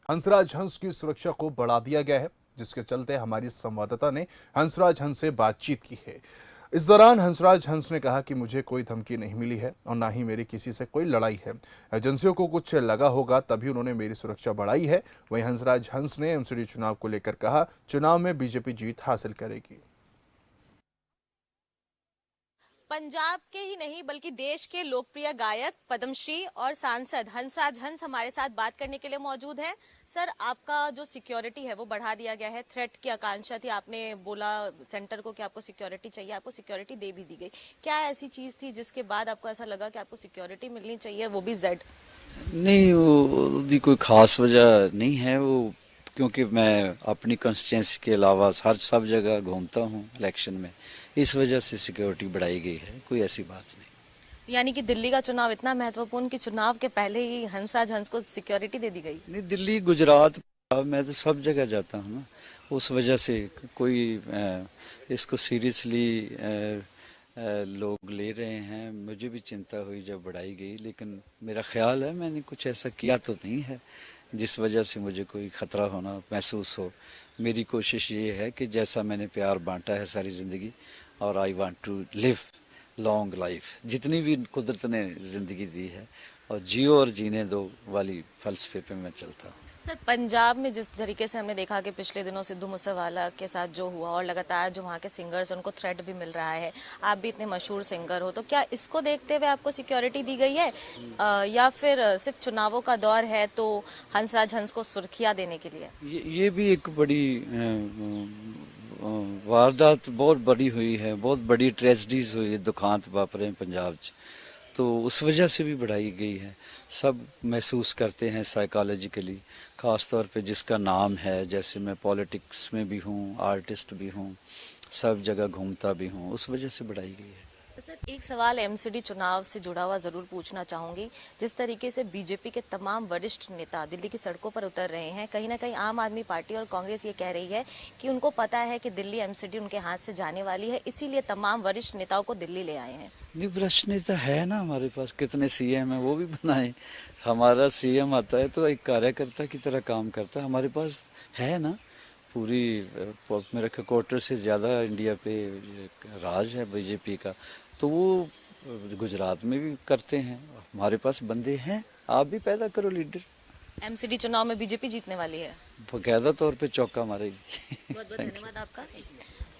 हंसराज हंस की सुरक्षा को बढ़ा दिया गया है, जिसके चलते हमारी संवाददाता ने हंसराज हंस से बातचीत की है। इस दौरान हंसराज हंस ने कहा कि मुझे कोई धमकी नहीं मिली है और ना ही मेरी किसी से कोई लड़ाई है। एजेंसियों को कुछ लगा होगा तभी उन्होंने मेरी सुरक्षा बढ़ाई है। वहीं हंसराज हंस ने एमसीडी चुनाव को लेकर कहा, चुनाव में बीजेपी जीत हासिल करेगी। पंजाब के ही नहीं बल्कि देश के लोकप्रिय गायक पद्मश्री और सांसद हंसराज हंस हमारे साथ बात करने के लिए मौजूद हैं। सर, आपका जो सिक्योरिटी है वो बढ़ा दिया गया है। थ्रेट की आकांक्षा थी, आपने बोला सेंटर को कि आपको सिक्योरिटी चाहिए, आपको सिक्योरिटी दे भी दी गई। क्या ऐसी चीज थी जिसके बाद आपको ऐसा लगा कि आपको सिक्योरिटी मिलनी चाहिए, वो भी जेड? नहीं, वो कोई ख़ास वजह नहीं है वो, क्योंकि मैं अपनी कंस्टिट्यूंसी के अलावा हर सब जगह घूमता हूँ इलेक्शन में। इस वजह से सिक्योरिटी बढ़ाई गई है, कोई ऐसी बात नहीं। यानी कि दिल्ली का चुनाव इतना महत्वपूर्ण कि चुनाव के पहले ही हंसराज हंस को सिक्योरिटी दे दी गई। नहीं, दिल्ली, गुजरात, मैं तो सब जगह जाता हूँ ना, उस वजह से कोई इसको सीरियसली लोग ले रहे हैं। मुझे भी चिंता हुई जब बढ़ाई गई, लेकिन मेरा ख्याल है मैंने कुछ ऐसा किया तो नहीं है जिस वजह से मुझे कोई ख़तरा होना महसूस हो। मेरी कोशिश ये है कि जैसा मैंने प्यार बांटा है सारी ज़िंदगी, और I want to live long life, जितनी भी कुदरत ने ज़िंदगी दी है, और जियो और जीने दो वाली फलसफे पे मैं चलता हूँ। सर, पंजाब में जिस तरीके से हमने देखा कि पिछले दिनों सिद्धू मूसेवाला के साथ जो हुआ और लगातार जो वहाँ के सिंगर्स उनको थ्रेट भी मिल रहा है, आप भी इतने मशहूर सिंगर हो, तो क्या इसको देखते हुए आपको सिक्योरिटी दी गई है या फिर सिर्फ चुनावों का दौर है तो हंसराज हंस को सुर्खियाँ देने के लिए? ये भी एक बड़ी वारदात बहुत बड़ी हुई है, बहुत बड़ी ट्रेजिडीज हुई है, दुखांत वापरे हैं पंजाब च, तो उस वजह से भी बढ़ाई गई है। सब महसूस करते हैं साइकोलॉजिकली, ख़ास तौर पे जिसका नाम है, जैसे मैं पॉलिटिक्स में भी हूँ, आर्टिस्ट भी हूँ, सब जगह घूमता भी हूँ, उस वजह से बढ़ाई गई है। सर, एक सवाल एमसीडी चुनाव से जुड़ा हुआ जरूर पूछना चाहूंगी। जिस तरीके से बीजेपी के तमाम वरिष्ठ नेता दिल्ली की सड़कों पर उतर रहे हैं, कहीं ना कहीं आम आदमी पार्टी और कांग्रेस ये कह रही है कि उनको पता है कि दिल्ली एमसीडी उनके हाथ से जाने वाली है, इसीलिए तमाम वरिष्ठ नेताओं को दिल्ली ले आए हैं। नहीं, वरिष्ठ नेता है ना हमारे पास, कितने सीएम है वो भी बनाए। हमारा सीएम आता है तो एक कार्यकर्ता की तरह काम करता है, हमारे पास है ना पूरी। मेरे क्वार्टर से ज़्यादा इंडिया पे राज है बीजेपी का, तो वो गुजरात में भी करते हैं। हमारे पास बंदे हैं, आप भी पैदा करो लीडर। एमसीडी चुनाव में बीजेपी जीतने वाली है, बाकायदा तौर पे चौका मारेगी। बहुत बहुत धन्यवाद आपका।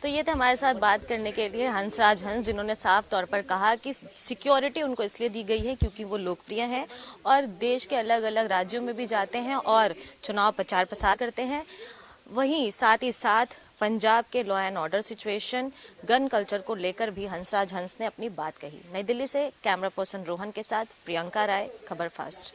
तो ये थे हमारे साथ बात करने के लिए हंसराज हंस, जिन्होंने साफ तौर पर कहा कि सिक्योरिटी उनको इसलिए दी गई है क्योंकि वो लोकप्रिय हैं और देश के अलग अलग राज्यों में भी जाते हैं और चुनाव प्रचार प्रसार करते हैं। वहीं साथ ही साथ पंजाब के law and order situation, gun culture को लेकर भी हंसराज हंस ने अपनी बात कही। नई दिल्ली से कैमरा पर्सन रोहन के साथ प्रियंका राय, खबर फास्ट।